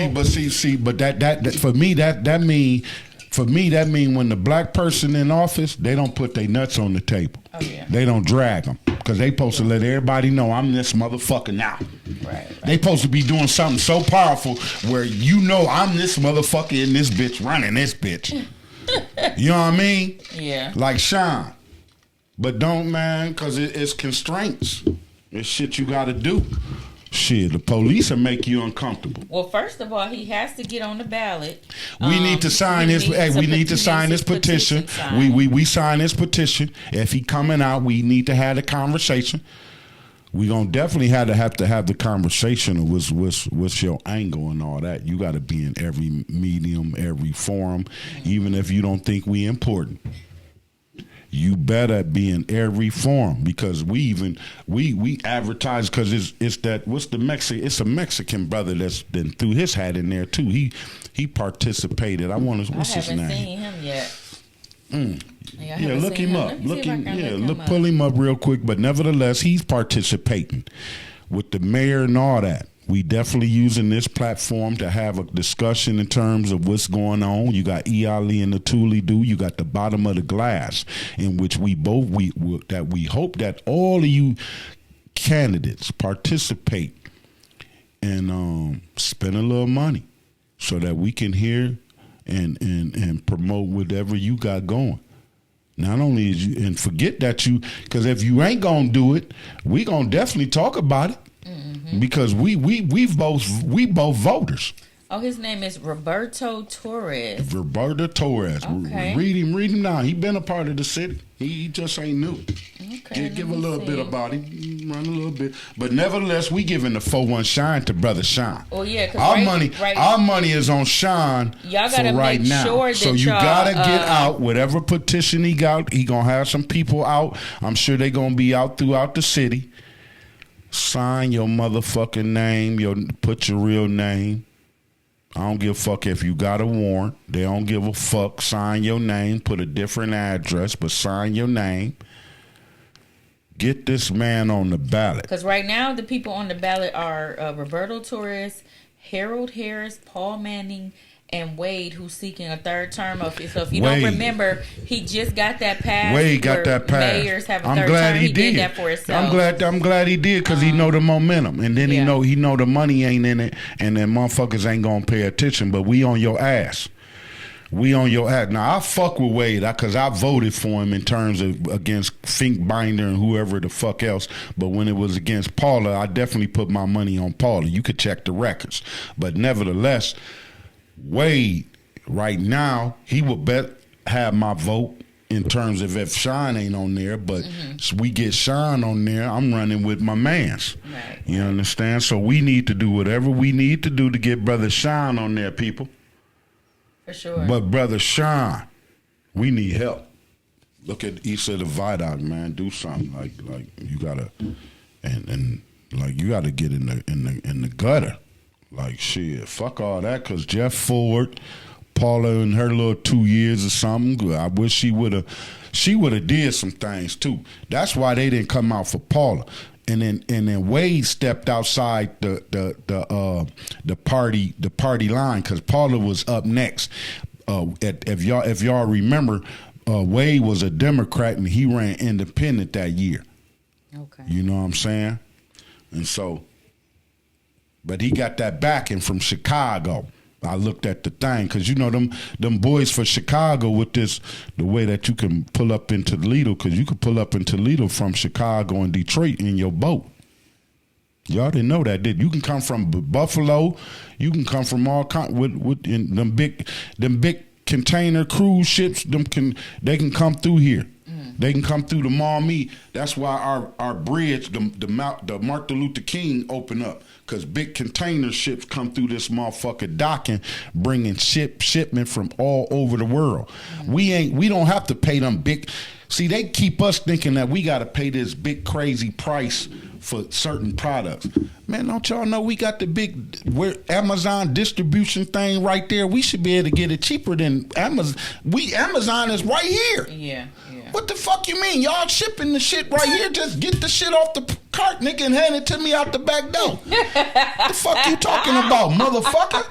But that for me that mean when the black person in office, they don't put their nuts on the table. Oh yeah. They don't drag them because they supposed to let everybody know I'm this motherfucker now. Right. They supposed to be doing something so powerful where you know I'm this motherfucker in this bitch running this bitch. You know what I mean? Yeah. Like Shawn. But don't, man, because it's constraints. It's shit you got to do. Shit, the police will make you uncomfortable. Well, first of all, he has to get on the ballot. We need to sign this. We need to sign this petition. We sign this petition. If he coming out, we need to have a conversation. We gonna definitely have to have the conversation of what's your angle and all that. You got to be in every medium, every forum, even if you don't think we important. You better be in every forum because we advertise because it's that what's the Mexican? It's a Mexican brother that's then threw his hat in there too. He participated. What's his name? I haven't seen him yet. Look him up. Pull him up real quick. But nevertheless, he's participating with the mayor and all that. We definitely using this platform to have a discussion in terms of what's going on. You got E.Ali and nToledo. You got the bottom of the glass, in which we hope that all of you candidates participate and spend a little money so that we can hear and promote whatever you got going. Not only is you, and forget that because if you ain't gonna do it, we gonna definitely talk about it. Mm-hmm. Because we both voters. Oh, his name is Roberto Torres. Roberto Torres. Okay. Read him now. He been a part of the city. He just ain't new. Okay. Give a little bit about him. Run a little bit. But nevertheless, we giving the 4-1 shine to Brother Shawn. Oh yeah, our money is on Shawn. Y'all gotta make sure that so you gotta get out whatever petition he got. He gonna have some people out. I'm sure they gonna be out throughout the city. Sign your motherfucking name. Put your real name. I don't give a fuck if you got a warrant. They don't give a fuck. Sign your name. Put a different address, but sign your name. Get this man on the ballot. Because right now, the people on the ballot are Roberto Torres, Harold Harris, Paul Manning, and Wade, who's seeking a third term. So if you don't remember, he just got that passed. Wade got that passed. Mayors have a third term. He did that for himself. I'm glad he did because he know the momentum, and then he know the money ain't in it, and then motherfuckers ain't gonna pay attention. But we on your ass. We on your ass. Now I fuck with Wade because I voted for him in terms of against Finkbinder and whoever the fuck else. But when it was against Paula, I definitely put my money on Paula. You could check the records, but nevertheless. Wade, right now, he would have my vote in terms of if Shawn ain't on there, but we get Shawn on there, I'm running with my mans. Right. You understand? So we need to do whatever we need to do to get Brother Shawn on there, people. For sure. But Brother Shawn, we need help. Look at East of the Viaduct, man. Do something like you gotta, and like you gotta get in the gutter. Like shit, fuck all that. Cause Jeff Ford, Paula in her little 2 years or something. I wish she would have did some things too. That's why they didn't come out for Paula. And then Wade stepped outside the party line because Paula was up next. If y'all remember, Wade was a Democrat and he ran independent that year. Okay, you know what I'm saying? And so. But he got that backing from Chicago. I looked at the thing because them boys for Chicago with the way that you can pull up in Toledo, because you could pull up in Toledo from Chicago and Detroit in your boat. Y'all didn't know that, did you? Can come from Buffalo, you can come from all with them big container cruise ships. They can come through here. They can come through the Maumee. That's why our bridge, the Martin Luther King, open up, because big container ships come through this motherfucker docking, bringing shipment from all over the world. We don't have to pay them big. See, they keep us thinking that we got to pay this big crazy price for certain products. Man, don't y'all know we got the big Amazon distribution thing right there? We should be able to get it cheaper than Amazon. Amazon is right here. Yeah. What the fuck you mean? Y'all shipping the shit right here? Just get the shit off the cart, nigga, and hand it to me out the back door. The fuck you talking about, motherfucker?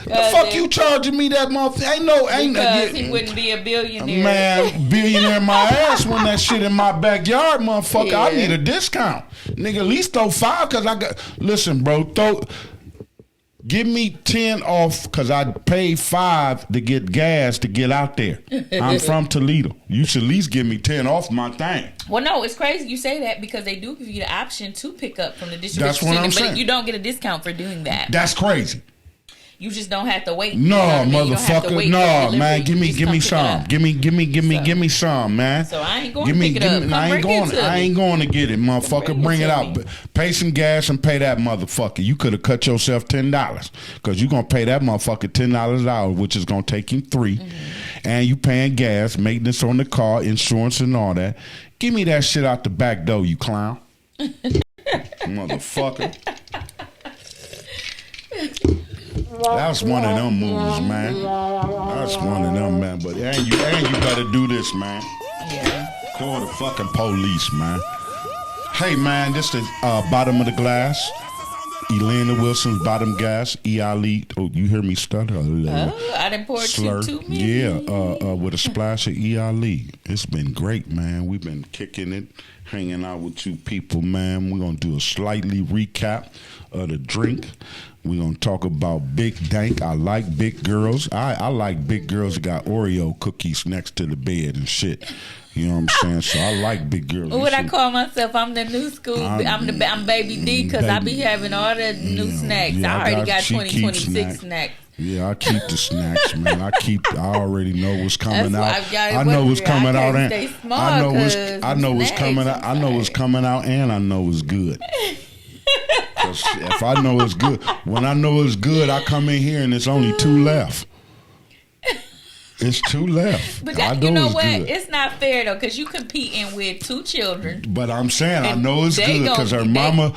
The fuck you charging me that motherfucker? Because he wouldn't be a billionaire. Man, billionaire my ass when that shit in my backyard, motherfucker. Yeah. I need a discount. Nigga, at least throw 5, because I got... Listen, bro, give me 10 off, because I paid 5 to get gas to get out there. I'm from Toledo. You should at least give me 10 off my thing. Well, no, it's crazy you say that, because they do give you the option to pick up from the distribution That's what I'm center, saying. but you don't get a discount for doing that. That's crazy. You just don't have to wait. No, motherfucker. No, man. Give me some. Give me some, man. So I ain't going to pick it up. I ain't going to get it, motherfucker. Bring it out. Pay some gas and pay that motherfucker. You could have cut yourself $10, because you gonna pay that motherfucker $10 an hour, which is gonna take him 3, and you paying gas, maintenance on the car, insurance, and all that. Give me that shit out the back door, you clown, motherfucker. That's one of them moves, man. That's one of them, man. But and you better do this, man. Yeah. Call the fucking police, man. Hey, man, this is bottom of the glass. Elaina Wilson's bottom gas. E.Ali. Oh, you hear me stutter? I done poured slur. you 2 minutes. Yeah, with a splash of E.Ali. It's been great, man. We've been kicking it, hanging out with you people, man. We're going to do a slightly recap of the drink. We're going to talk about Big Dank. I like big girls. I like big girls that got Oreo cookies next to the bed and shit. You know what I'm saying? So I like big girls. What I call myself, I'm the new school. I'm Baby D, because I be having all the new snacks. Yeah, I already got 2026 snacks. Yeah, I keep the snacks, man. I already know what's coming out. I know what's coming out, and I know what's coming out. I know what's coming out, and I know it's good. If I know it's good, when I know it's good, I come in here and it's only 2 left. It's 2 left. But you know what? Good. It's not fair though, because you competing with 2 children. But I'm saying I know it's good, because her mama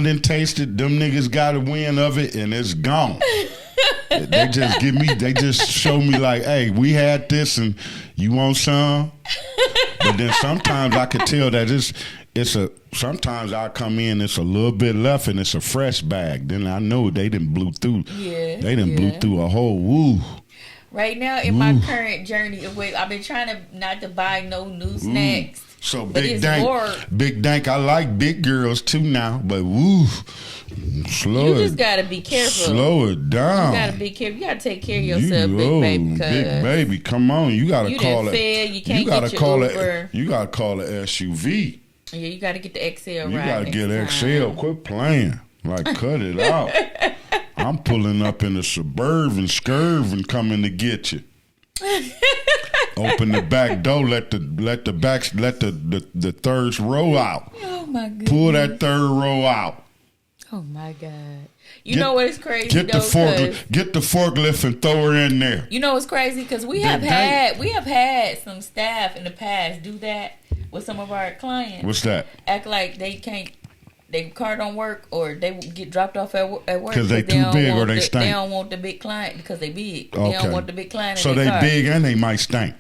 done tasted. Them niggas got a win of it, and it's gone. They just show me like, hey, we had this, and you want some? But then sometimes I could tell that sometimes I come in, it's a little bit left, and it's a fresh bag. Then I know they didn't blew through. Yeah, they didn't blew through a whole woo. Right now, in my current journey, I've been trying to not to buy no new snacks. So Big Dank, I like big girls too now, but woo, you just gotta be careful. Slow it down. You gotta be careful. You gotta take care of yourself, big baby. Big baby, come on, you gotta call it. You can't get your Uber. You gotta call it SUV. Yeah, you gotta get the XL. You gotta get XL. Quit playing. Like, cut it out. I'm pulling up in a Suburban and coming to get you. Open the back door, let the third row out. Oh my goodness. Pull that third row out. Oh my God. You know what is crazy? Get the forklift and throw her in there. You know what's crazy? Because we have had some staff in the past do that with some of our clients. What's that? Act like they can't. Their car don't work, or they get dropped off at work because they too big or they stink. They don't want the big client because they big. Okay. They don't want the big client. So they car. Big and they might stink.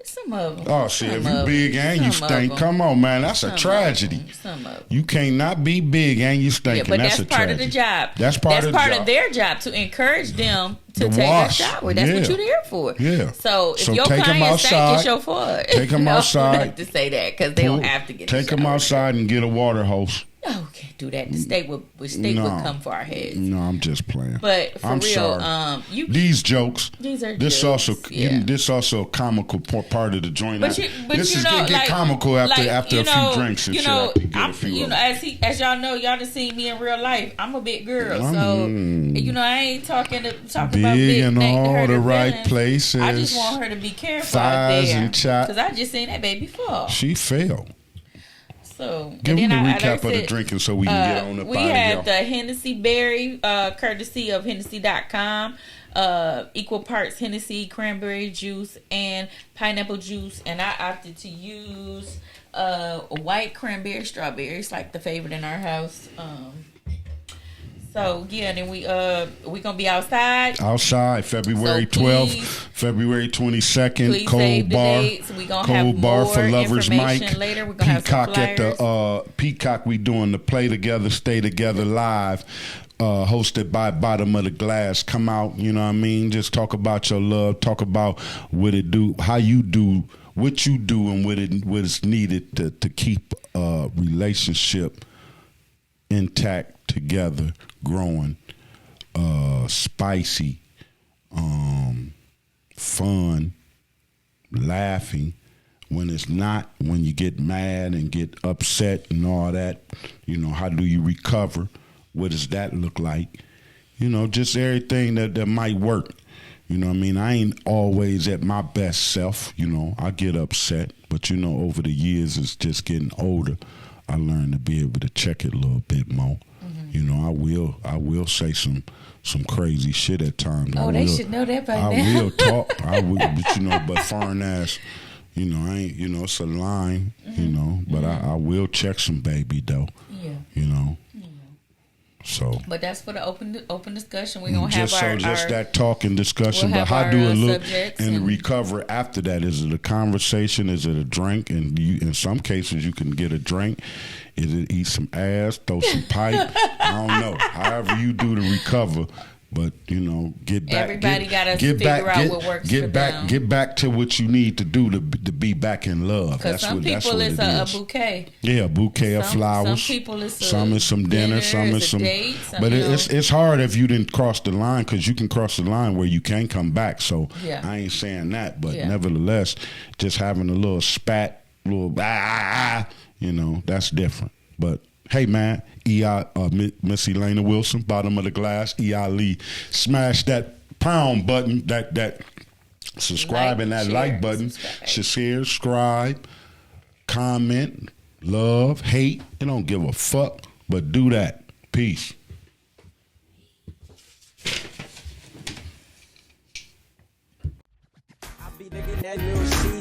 Some of them. Oh shit! If you big and you stink, come on, man, that's a tragedy. Some of them. You cannot be big and you stink. Yeah, but that's part of the job. That's part of their job to encourage them to take a shower. That's what you're there for. Yeah. So if your client stink, it's your fault. Take them outside. I have to say that because they don't have to get. Take them outside and get a water hose. No, we can't do that. The state would come for our heads. No, I'm just playing. But for I'm real, sorry. These jokes. These are this jokes. This also a comical part of the joint. But this is gonna get comical after a few drinks and shit. As y'all know, y'all done seen me in real life. I'm a big girl, so I ain't talking about big in all the right feelings. places. I just want her to be careful out there because I just seen that baby fall. She fell. So give me the recap of the drinking so we can get on the. We had the Hennessy Berry, courtesy of Hennessy.com. Equal parts Hennessy, cranberry juice, and pineapple juice, and I opted to use white cranberry strawberry. It's like the favorite in our house. So yeah, then we gonna be outside. February 12th, February 22nd, Cold Bar. We gonna have more for Lovers Mike. Later. We're gonna Peacock have some at the Peacock. We doing the Play Together, Stay Together live. Hosted by Bottom of the Glass. Come out, you know what I mean? Just talk about your love. Talk about what it do, how you do, what you do, and what is needed to keep a relationship intact, together, growing, spicy, fun, laughing. When it's not, when you get mad and get upset and all that, how do you recover? What does that look like? Just everything that might work. You know what I mean? I ain't always at my best self. I get upset. But, over the years, it's just getting older. I learned to be able to check it a little bit more. Mm-hmm. I will say some crazy shit at times. They should know that by now. I will talk. But foreign ass, I ain't, it's a line, but I will check some baby, though. Yeah. So, but that's for the open discussion. We're gonna have just that talk and discussion. But how do it look and recover after that? Is it a conversation? Is it a drink? And in some cases, you can get a drink. Is it eat some ass, throw some pipe? I don't know. However you do to recover. But get back. Everybody got to figure out what works for them. Get back to what you need to do to be back in love. Because some people it's a bouquet. Yeah, a bouquet of flowers. Some people it's some is some dinner. Some is some. Date, but it's hard if you didn't cross the line, because you can cross the line where you can't come back. So I ain't saying that, but nevertheless, just having a little spat, little that's different. But hey man, Miss Elaina Wilson, Bottom of the Glass, E.Ali, smash that pound button, that subscribe and that like button. Share, subscribe, comment, love, hate. They don't give a fuck, but do that. Peace.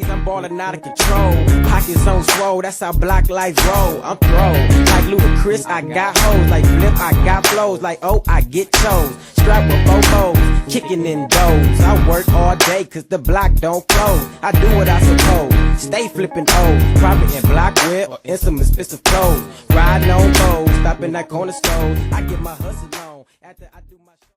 I'm ballin' out of control. Pockets on swole, that's how black lights roll. I'm thrown like Ludacris, I got hoes. Like Flip, I got flows. Like I get chose. Strap with bobos, kicking in doors. I work all day cause the block don't close. I do what I suppose. Stay flipping O's. Probably in black wear or in some expensive clothes. Riding on bows, stopping at corner stores. I get my hustle on after I do my